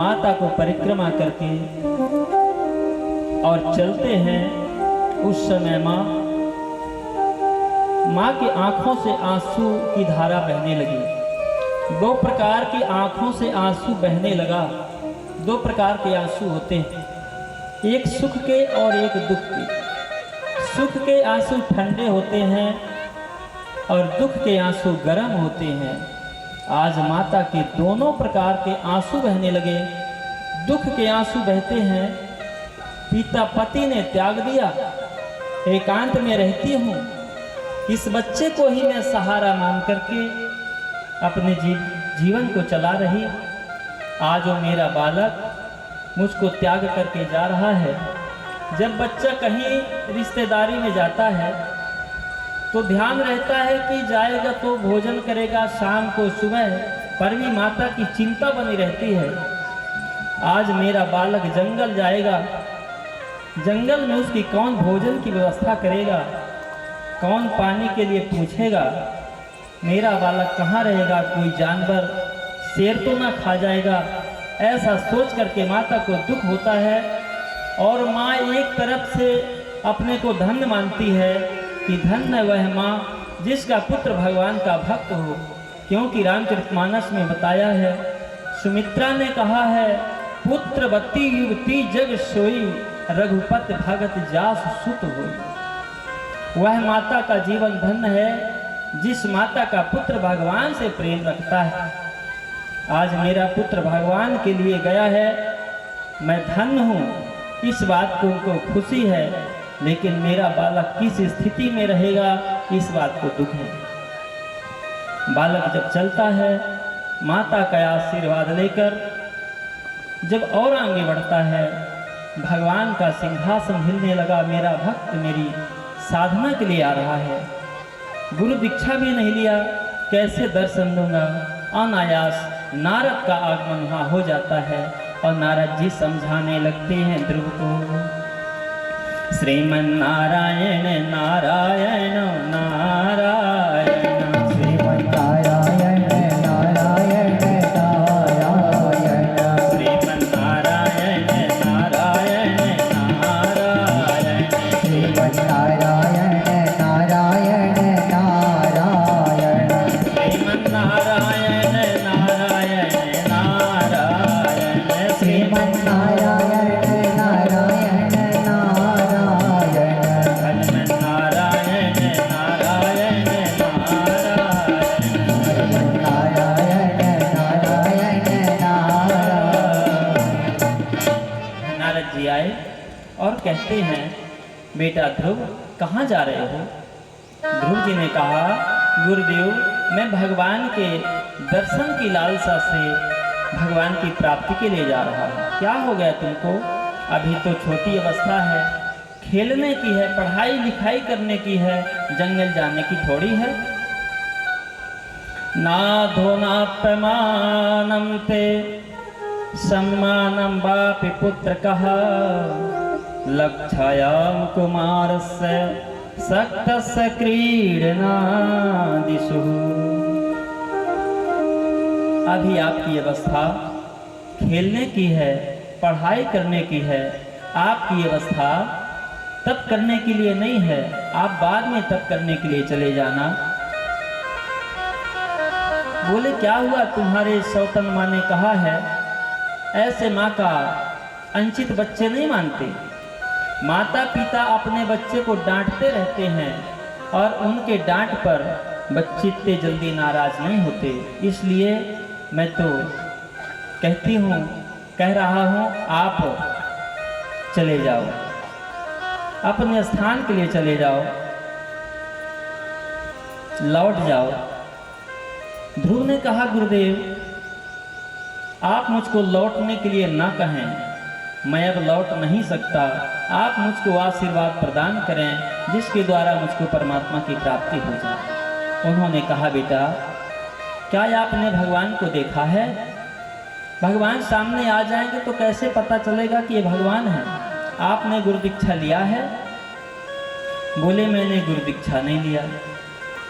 माता को परिक्रमा करके और चलते हैं। उस समय माँ की आंखों से आंसू की धारा बहने लगी। दो प्रकार की आंखों से आंसू बहने लगा। दो प्रकार के आंसू होते हैं, एक सुख के और एक दुख के। सुख के आंसू ठंडे होते हैं और दुख के आंसू गर्म होते हैं। आज माता के दोनों प्रकार के आंसू बहने लगे। दुख के आंसू बहते हैं, पिता पति ने त्याग दिया, एकांत में रहती हूँ, इस बच्चे को ही मैं सहारा मान करके अपने जीवन को चला रही। आज वो मेरा बालक मुझको त्याग करके जा रहा है। जब बच्चा कहीं रिश्तेदारी में जाता है तो ध्यान रहता है कि जाएगा तो भोजन करेगा शाम को सुबह, पर भी माता की चिंता बनी रहती है। आज मेरा बालक जंगल जाएगा, जंगल में उसकी कौन भोजन की व्यवस्था करेगा, कौन पानी के लिए पूछेगा, मेरा बालक कहाँ रहेगा, कोई जानवर शेर तो ना खा जाएगा। ऐसा सोच करके माता को दुख होता है। और माँ एक तरफ से अपने को धन्य मानती है कि धन्य वह माँ जिसका पुत्र भगवान का भक्त हो, क्योंकि रामचरितमानस में बताया है, सुमित्रा ने कहा है, पुत्रवती युवती जग सोई, रघुपति भगत जास सुत होई। वह माता का जीवन धन्य है जिस माता का पुत्र भगवान से प्रेम रखता है। आज मेरा पुत्र भगवान के लिए गया है, मैं धन्य हूँ, इस बात को उनको खुशी है। लेकिन मेरा बालक किस स्थिति में रहेगा, इस बात को दुख है। बालक जब चलता है, माता का आशीर्वाद लेकर जब और आगे बढ़ता है, भगवान का सिंहासन हिलने लगा। मेरा भक्त मेरी साधना के लिए आ रहा है, गुरु दीक्षा भी नहीं लिया, कैसे दर्शन दूंगा। अनायास नारद का आगमन वहाँ हो जाता है और नारद जी समझाने लगते हैं ध्रुव को, श्रीमन नारायण नारायण नारायण, श्रीमन नारायण नारायण नारायण, श्रीमन नारायण नारायण नारायण, श्रीमन नारायण नारायण नारायण, श्रीमन नारायण नारायण नारायण, श्रीमन नारायण नारायण नारायण, श्रीमन नारायण नारायण नारायण, नारायण नारायण नारायण। नारद जी आए और कहते हैं, बेटा ध्रुव कहाँ जा रहे हो? ध्रुव जी ने कहा, गुरुदेव मैं भगवान के दर्शन की लालसा से भगवान की प्राप्ति के लिए जा रहा हूँ। क्या हो गया तुमको? अभी तो छोटी अवस्था है, खेलने की है, पढ़ाई लिखाई करने की है, जंगल जाने की थोड़ी है। नाधो नाप्यमानं ते सम्मानं वापि पुत्रकः, लक्षायां कुमारस्य सक्तस्य क्रीडनादिषु। अभी आपकी अवस्था खेलने की है, पढ़ाई करने की है, आपकी अवस्था तप करने के लिए नहीं है। आप बाद में तप करने के लिए चले जाना। बोले क्या हुआ? तुम्हारे सौतन माँ ने कहा है, ऐसे माँ का अंचित बच्चे नहीं मानते। माता पिता अपने बच्चे को डांटते रहते हैं और उनके डांट पर बच्चे इतने जल्दी नाराज नहीं होते। इसलिए मैं तो कहती हूँ, कह रहा हूँ, आप चले जाओ, अपने स्थान के लिए चले जाओ, लौट जाओ। ध्रुव ने कहा, गुरुदेव आप मुझको लौटने के लिए ना कहें, मैं अब लौट नहीं सकता। आप मुझको आशीर्वाद प्रदान करें जिसके द्वारा मुझको परमात्मा की प्राप्ति हो जाए। उन्होंने कहा, बेटा क्या आपने भगवान को देखा है? भगवान सामने आ जाएंगे तो कैसे पता चलेगा कि ये भगवान है? आपने गुरु दीक्षा लिया है? बोले मैंने गुरु दीक्षा नहीं लिया।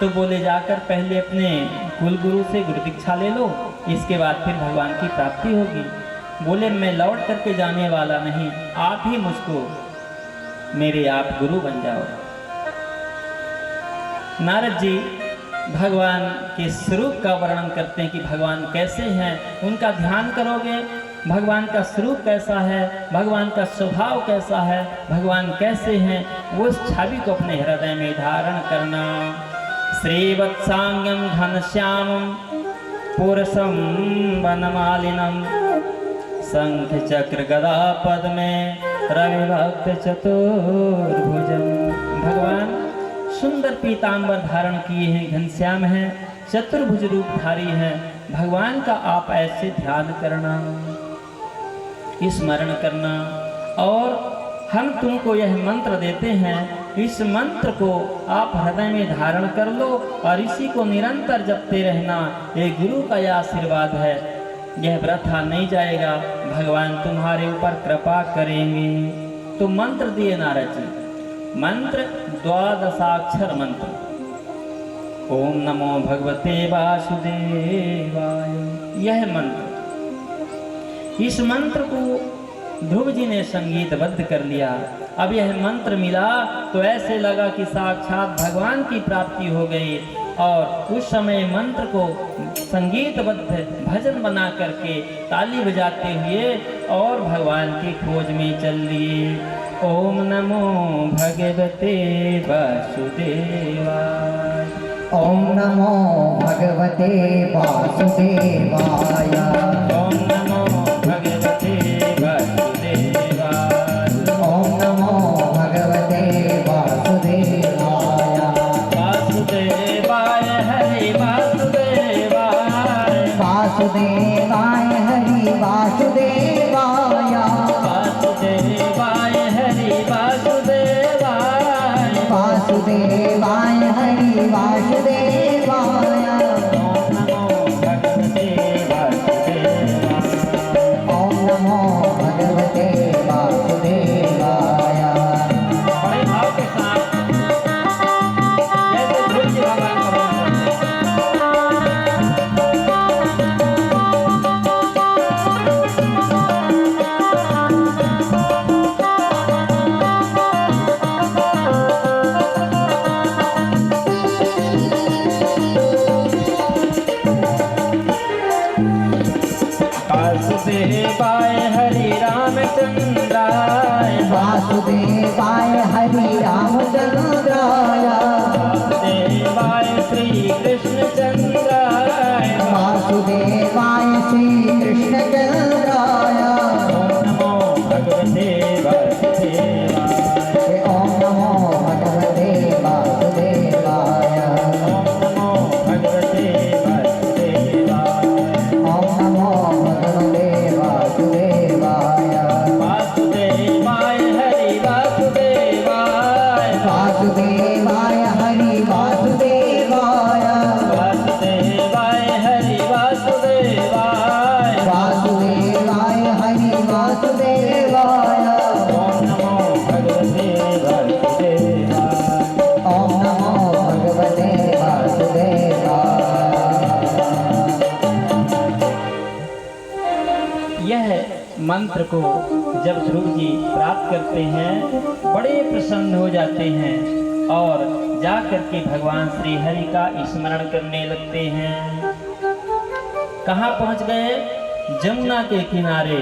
तो बोले जाकर पहले अपने कुल गुरु से गुरु दीक्षा ले लो, इसके बाद फिर भगवान की प्राप्ति होगी। बोले मैं लौट करके जाने वाला नहीं, आप ही मुझको मेरे आप गुरु बन जाओ। नारद जी भगवान के स्वरूप का वर्णन करते हैं कि भगवान कैसे हैं, उनका ध्यान करोगे, भगवान का स्वरूप कैसा है, भगवान का स्वभाव कैसा है, भगवान कैसे हैं, वो उस छवि को अपने हृदय में धारण करना। श्रीवत्सांगम घनश्यामम पुरुषम वनमालिनम शंख चक्र गदा पद्मे रविभक्त चतुर्भुजम। भगवान सुंदर पीतांबर धारण किए हैं, घनश्याम हैं, चतुर्भुज रूपधारी हैं। भगवान का आप ऐसे ध्यान करना, स्मरण करना, और हम तुमको यह मंत्र देते हैं, इस मंत्र को आप हृदय में धारण कर लो और इसी को निरंतर जपते रहना। ये गुरु का यह आशीर्वाद है, यह वृथा नहीं जाएगा, भगवान तुम्हारे ऊपर कृपा करेंगे। तो मंत्र दिए नारद जी, मंत्र 12 मंत्र। ओम नमो भगवते वासुदेवाय, यह मंत्र, इस मंत्र को ध्रुव जी ने संगीतबद्ध कर लिया। अब यह मंत्र मिला तो ऐसे लगा कि साक्षात भगवान की प्राप्ति हो गई, और उस समय मंत्र को संगीतबद्ध भजन बना करके ताली बजाते हुए और भगवान की खोज में चल लिए। ओम नमो भगवते वासुदेवाय, ओम नमो भगवते वासुदेवाय, ओम नमो भगवते वासुदेवाय, ओम नमो भगवते वासुदेवाय, वासुदेवाय हरि वासुदेवाय, वासुदेवाय हरि वासुदेवाय, वासुदेवाय हरि वासुदेवाय, वासुदेवाय हरि वासुदेवाय। ओम नमो भगवते वासुदेवाय। ओम नमो भगवते वासुदेवाय। बड़े भाव के साथ जैसे ध्रुव जी भगवान का वर्णन करते हैं। वासुदेवाय हरि रामचंद्राय, वासुदेवाय हरि रामचंद्राय, वासुदेवाय श्री कृष्ण चंद्राय, वासुदेवाय श्री कृष्ण चंद्राय। ओम नमो भगवते वासुदेवाय, ओम नमो भगवते वासुदेवाय, ओम नमो भगवते वासुदेवाय, ओम नमो भगवते वासुदेवाय। वासुदेवाय हरि वासुदेवाय, वासुदेवाय हरि वासुदेवाय, वासुदेवाय हरि वासुदेवाय, वासुदेवाय हरि वासुदेवाय। ओम नमो भगवते वासुदेवाय। ओम नमो भगवते वासुदेवाय। यह मंत्र को जब ध्रुव जी प्राप्त करते हैं, बड़े प्रसन्न हो जाते हैं और जा करके भगवान श्री हरि का स्मरण करने लगते हैं। कहाँ पहुँच गए? जमुना के किनारे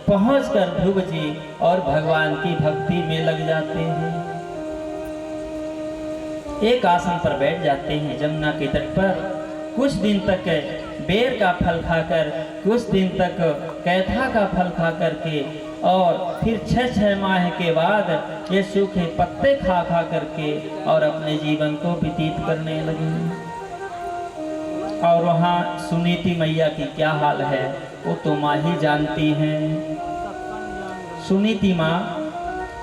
पहुंचकर ध्रुव जी और भगवान की भक्ति में लग जाते हैं। एक आसन पर बैठ जाते हैं जमुना के तट पर। कुछ दिन तक बेर का फल खाकर, कुछ दिन तक कैथा का फल खा करके, और फिर 6 माह के बाद ये सूखे पत्ते खा करके और अपने जीवन को व्यतीत करने लगे। और वहाँ सुनीति मैया की क्या हाल है वो तो माँ ही जानती हैं। सुनीति माँ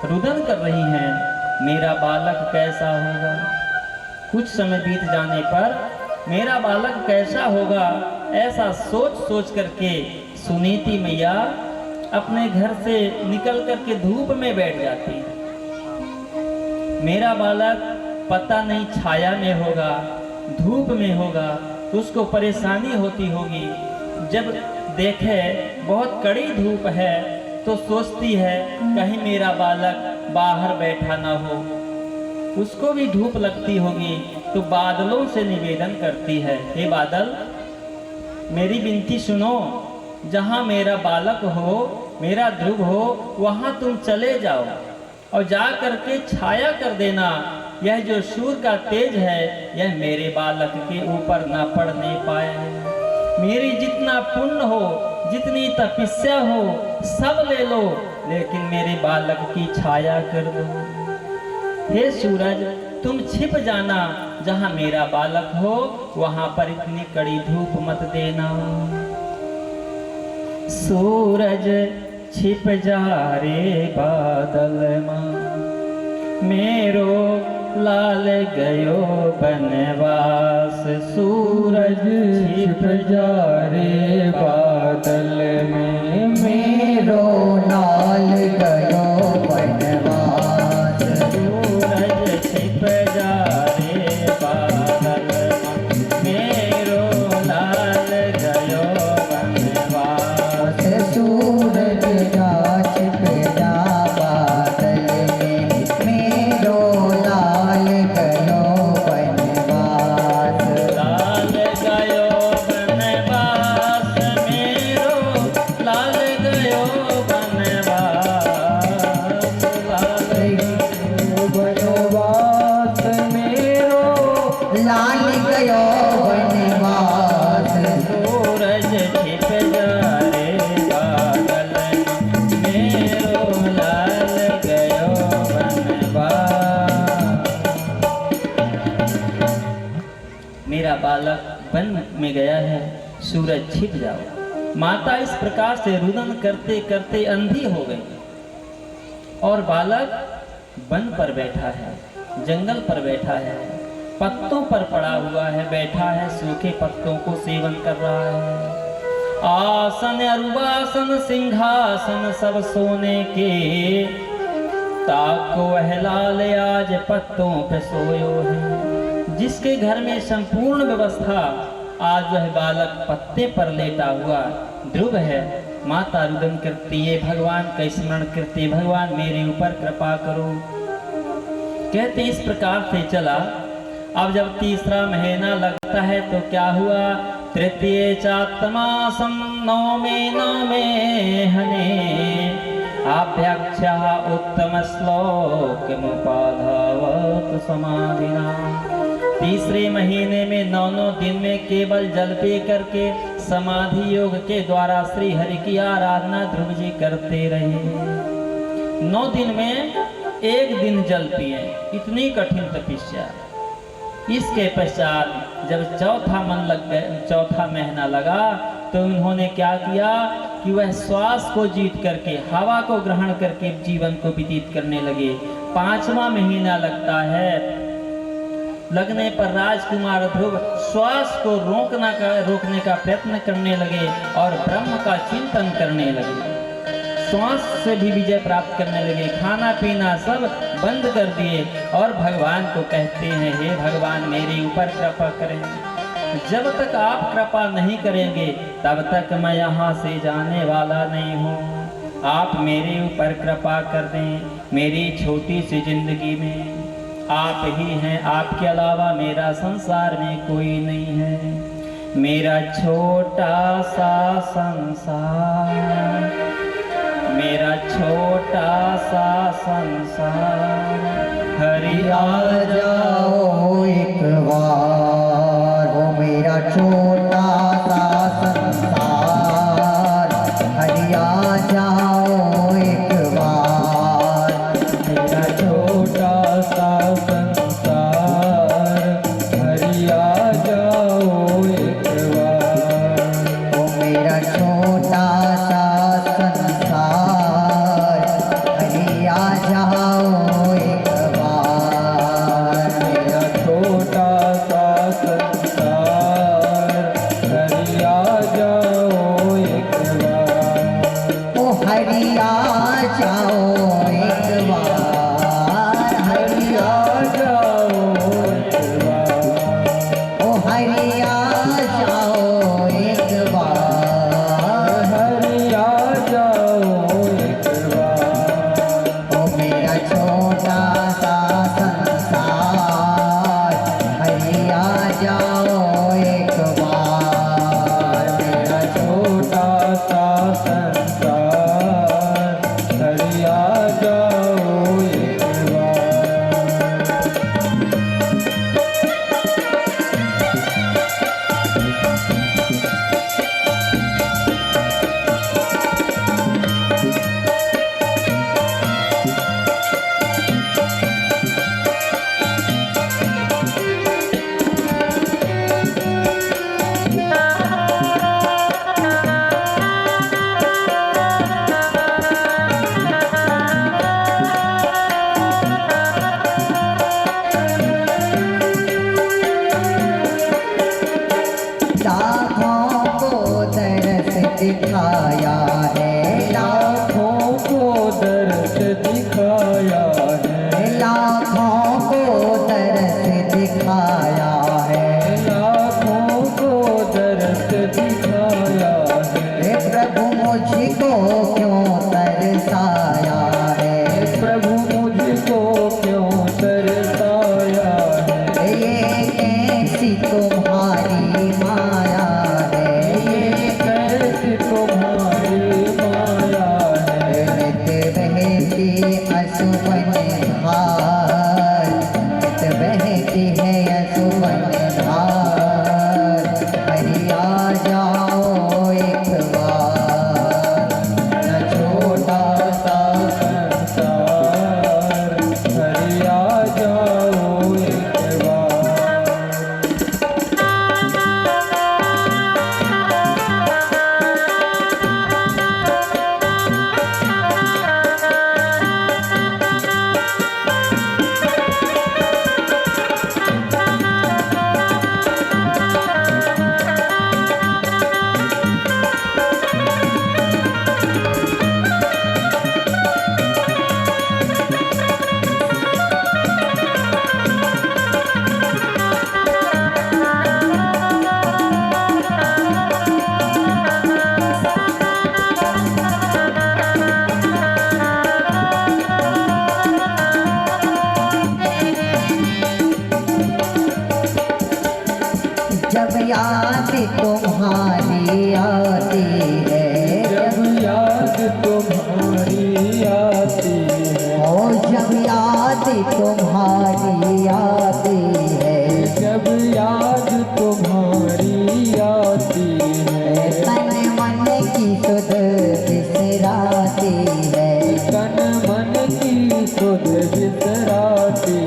रुदन कर रही हैं, मेरा बालक कैसा होगा। कुछ समय बीत जाने पर मेरा बालक कैसा होगा, ऐसा सोच सोच करके सुनीति मैया अपने घर से निकल करके धूप में बैठ जाती है। मेरा बालक पता नहीं छाया में होगा, धूप में होगा, तो उसको परेशानी होती होगी। जब देखे बहुत कड़ी धूप है तो सोचती है कहीं मेरा बालक बाहर बैठा ना हो। उसको भी धूप लगती होगी तो बादलों से निवेदन करती है, हे बादल मेरी विनती सुनो, जहाँ मेरा बालक हो, मेरा ध्रुव हो, वहाँ तुम चले जाओ और जा करके छाया कर देना। यह जो सूर्य का तेज है यह मेरे बालक के ऊपर न पड़ने पाए। मेरी जितना पुण्य हो, जितनी तपस्या हो, सब ले लो, लेकिन मेरे बालक की छाया कर दो। हे सूरज तुम छिप जाना, जहाँ मेरा बालक हो वहाँ पर इतनी कड़ी धूप मत देना। सूरज छिप जा रे बादल मां, मेरो लाल गयो बनवास। सूरज छिप जा रे बादल में, मेरो लाल गयो बनवास। सूरज छिप जा रे बादल मां, मेरो लाल गयो बनवास। सूरज जा छिप जा बादल में, मेरो लाल गयो बनवास। लाल गयो बनवास, मेरो लाल गयो बनवास। लाल गयो बनवास, मेरो लाल गयो बनवास। सूरज छिप जा रे बादल में, मेरो लाल गयो बनवास। मेरा बालक वन में गया है, सूरज छिप जाओ। माता इस प्रकार से रुदन करते करते अंधी हो गई और बालक वन पर बैठा है, जंगल पर बैठा है, पत्तों पर पड़ा हुआ है, बैठा है, सूखे पत्तों को सेवन कर रहा है। आसन अरुवासन सिंहासन सब सोने के, ताको वह लाल आज पत्तों पे सोयो है। जिसके घर में संपूर्ण व्यवस्था, आज वह बालक पत्ते पर लेटा हुआ ध्रुव है। माता रुदन करती है, भगवान का स्मरण करती, भगवान मेरे ऊपर कृपा करो। कहते इस प्रकार से चला। अब जब तीसरा महीना लगता है तो क्या हुआ, तृतीय चातमासम नवमे नामे हने, आभ्यक्ष उत्तम श्लोक मुपाधावत समाधिना। तीसरे महीने में 9 दिन में केवल जल पी करके समाधि योग के द्वारा श्री हरि की आराधना ध्रुव जी करते रहे। 9 दिन में 1 दिन जल पिए, इतनी कठिन तपस्या। इसके पश्चात जब चौथा महीना लगा तो उन्होंने क्या किया कि वह श्वास को जीत करके, हवा को ग्रहण करके जीवन को व्यतीत करने लगे। 5वां महीना लगता है, लगने पर राजकुमार ध्रुव श्वास को रोकने का प्रयत्न करने लगे और ब्रह्म का चिंतन करने लगे। श्वास से भी विजय प्राप्त करने लगे, खाना पीना सब बंद कर दिए और भगवान को कहते हैं, हे भगवान मेरे ऊपर कृपा करें। जब तक आप कृपा नहीं करेंगे तब तक मैं यहाँ से जाने वाला नहीं हूँ। आप मेरे ऊपर कृपा कर दें, मेरी छोटी सी जिंदगी में आप ही हैं, आपके अलावा मेरा संसार में कोई नहीं है। मेरा छोटा सा संसार, मेरा छोटा सा संसार, हरि आ जाओ एक बार, वो मेरा छोटा सा संसार, हरि आ जाओ एक बार। मेरा छोटा सा संसार, हरि आ जाओ एक बार। वो मेरा छोटा सा संसार, हरि आ जाओ एक बार। मेरा छोटा सा संसार, हरि आ जाओ एक बार। ओ हरि आ जाओ एक बार, हरि आ जाओ एक बार। ओ हरि आ जाओ एक बार। तरसाया है, प्रभु मुझको क्यों तरसाया है, ये कैसी तुम्हारी माया है, ये कैसी तुम्हारी माया है। नित बहती असुवन धार, नित बहती है असुवन धार, हरि आ जाओ एक बार, न छोटा सा संसार, हरि आ जाओ एक बार। जब याद तुम्हारी आती है, जब याद तुम्हारी आती है, ओ जब याद तुम्हारी आती है, जब याद तुम्हारी आती है, तन मन की सुध बिसराती है, तन मन की सुध बिसराती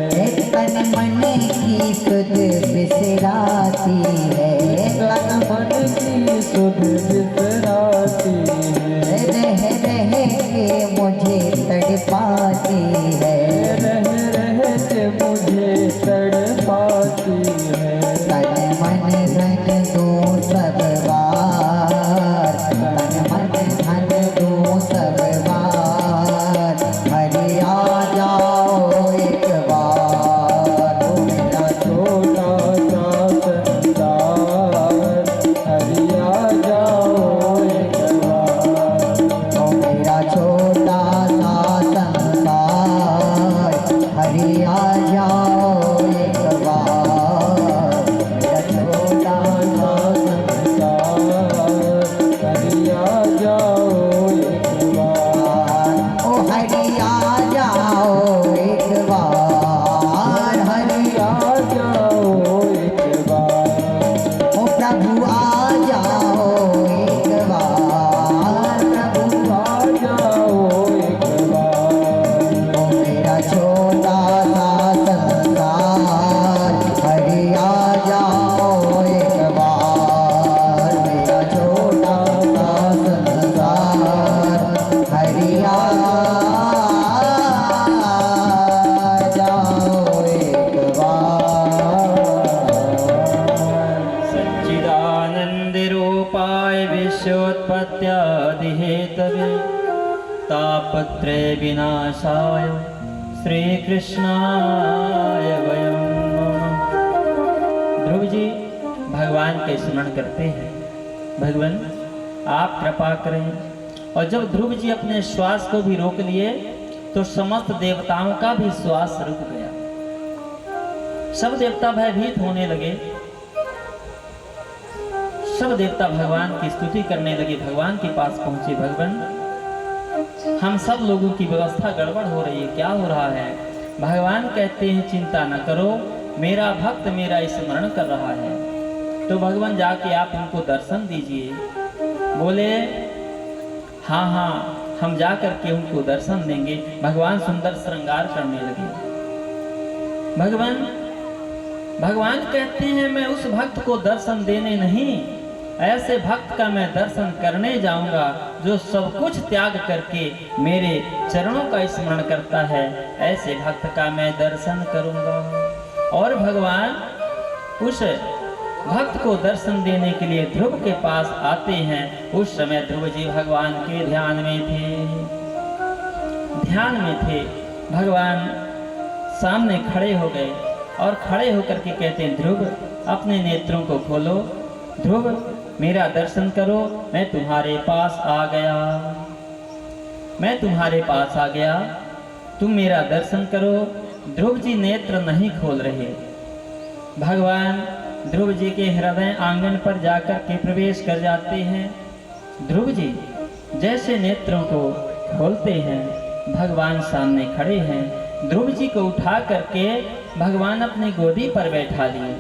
है, तन मन की सुध बिसराती है, तन मन की सुध बिसराती है, रह रह के मुझे तड़पाती है, रह के मुझे तड़पाती है। तन मन धन दो सब बार, तन मन धन दो सब बार, हरि आ जाओ एक बार, ओ मेरा छोटा सा संसार, हरि आ जाओ एक बार। ओ मेरा छोटा सा संसार, हरि आ जाओ एक बार, मेरा छोटा सा संसार, हरि आ जाओ एक बार। ओ हरि आ जाओ एक बार, हरि आ जाओ एक बार। ओ प्रभु आ जाओ एक बार, प्रभु आ जाओ एक बार। ओ मेरा छोटा सा संसार, हरि आ जाओ एक बार, मेरा छोटा सा संसार, हरि आ जाओ एक बार। सच्चिदानंद रूपाय विश्वोत्पत्त्यादिहेतवे तापत्रय विनाशाय श्री कृष्णाय वयं नमः। ध्रुव जी भगवान के स्मरण करते हैं, भगवान आप कृपा करें। और जब ध्रुव जी अपने श्वास को भी रोक लिए तो समस्त देवताओं का भी श्वास रुक गया। सब देवता भयभीत होने लगे, सब देवता भगवान की स्तुति करने लगे, भगवान के पास पहुंचे। भगवान हम सब लोगों की व्यवस्था गड़बड़ हो रही है, क्या हो रहा है? भगवान कहते हैं चिंता न करो, मेरा भक्त मेरा स्मरण कर रहा है। तो भगवान जाके आप उनको दर्शन दीजिए। बोले हाँ हाँ हम जा करके उनको दर्शन देंगे। भगवान सुंदर श्रृंगार करने लगे। भगवान कहते हैं मैं उस भक्त को दर्शन देने नहीं, ऐसे भक्त का मैं दर्शन करने जाऊंगा जो सब कुछ त्याग करके मेरे चरणों का स्मरण करता है। ऐसे भक्त का मैं दर्शन करूंगा। और भगवान उस भक्त को दर्शन देने के लिए ध्रुव के पास आते हैं। उस समय ध्रुव जी भगवान के ध्यान में थे। भगवान सामने खड़े हो गए और खड़े होकर के कहते हैं ध्रुव अपने नेत्रों को खोलो, ध्रुव मेरा दर्शन करो, मैं तुम्हारे पास आ गया। मैं तुम्हारे पास आ गया, तुम मेरा दर्शन करो। ध्रुव जी नेत्र नहीं खोल रहे। भगवान ध्रुव जी के हृदय आंगन पर जाकर के प्रवेश कर जाते हैं। ध्रुव जी जैसे नेत्रों को खोलते हैं, भगवान सामने खड़े हैं। ध्रुव जी को उठा करके भगवान अपनी गोदी पर बैठा लिए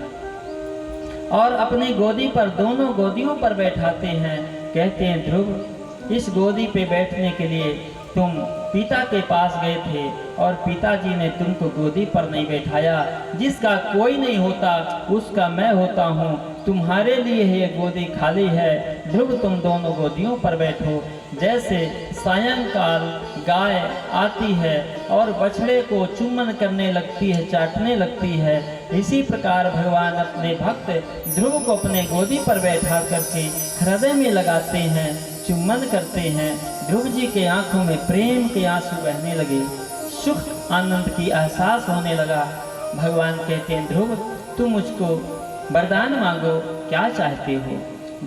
और अपनी गोदी पर दोनों गोदियों पर बैठाते हैं। कहते हैं, ध्रुव इस गोदी पे बैठने के लिए तुम पिता के पास गए थे और पिताजी ने तुमको गोदी पर नहीं बैठाया। जिसका कोई नहीं होता उसका मैं होता हूँ। तुम्हारे लिए ये गोदी खाली है। ध्रुव तुम दोनों गोदियों पर बैठो। जैसे सायंकाल गाय आती है और बछड़े को चुम्बन करने लगती है, चाटने लगती है, इसी प्रकार भगवान अपने भक्त ध्रुव को अपने गोदी पर बैठा करके हृदय में लगाते हैं, चुम्बन करते हैं। ध्रुव जी के आंखों में प्रेम के आंसू बहने लगे, सुख आनंद की एहसास होने लगा। भगवान कहते हैं, ध्रुव तुम मुझको वरदान मांगो, क्या चाहते हो?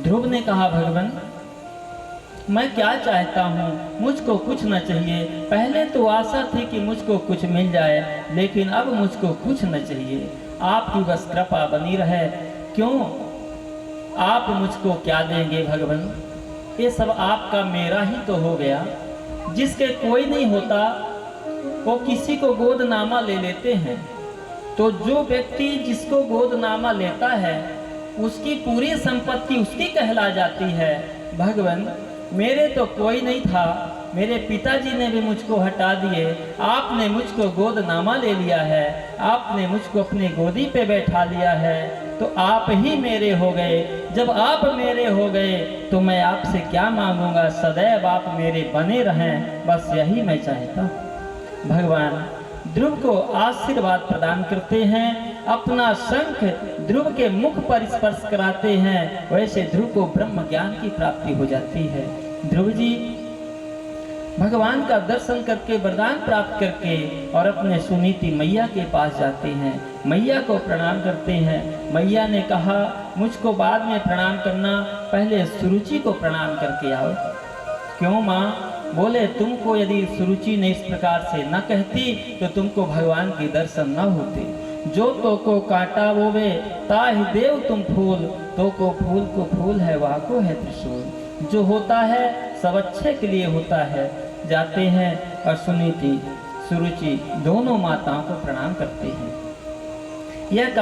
ध्रुव ने कहा, भगवान मैं क्या चाहता हूँ, मुझको कुछ न चाहिए। पहले तो आशा थी कि मुझको कुछ मिल जाए, लेकिन अब मुझको कुछ न चाहिए। आपकी बस कृपा बनी रहे। क्यों, आप मुझको क्या देंगे भगवान? ये सब आपका मेरा ही तो हो गया। जिसके कोई नहीं होता वो किसी को गोदनामा ले लेते हैं। तो जो व्यक्ति जिसको गोदनामा लेता है उसकी पूरी संपत्ति उसकी कहला जाती है। भगवान मेरे तो कोई नहीं था, मेरे पिताजी ने भी मुझको हटा दिए, आपने मुझको गोदनामा ले लिया है, आपने मुझको अपनी गोदी पे बैठा लिया है, तो आप ही मेरे हो गए। जब आप मेरे हो गए तो मैं आपसे क्या मांगूंगा? सदैव आप मेरे बने रहें, बस यही मैं चाहता हूँ। भगवान ध्रुव को आशीर्वाद प्रदान करते हैं, अपना शंख ध्रुव के मुख पर स्पर्श कराते हैं। वैसे ध्रुव को ब्रह्म ज्ञान की प्राप्ति हो जाती है। ध्रुव जी भगवान का दर्शन करके वरदान प्राप्त करके और अपने सुनीति मैया के पास जाते हैं, मैया को प्रणाम करते हैं। मैया ने कहा, मुझको बाद में प्रणाम करना, पहले सुरुचि को प्रणाम करके आओ। क्यों माँ? बोले, तुमको यदि सुरुचि ने इस प्रकार से न कहती तो तुमको भगवान के दर्शन न होते। जो तो को काटा वो वे ताहि देव तुम फूल, तो को फूल है वाह को है त्रिशूल। जो होता है सब अच्छे के लिए होता है। जाते हैं और सुनीति सुरुचि दोनों माताओं को प्रणाम करते हैं। यह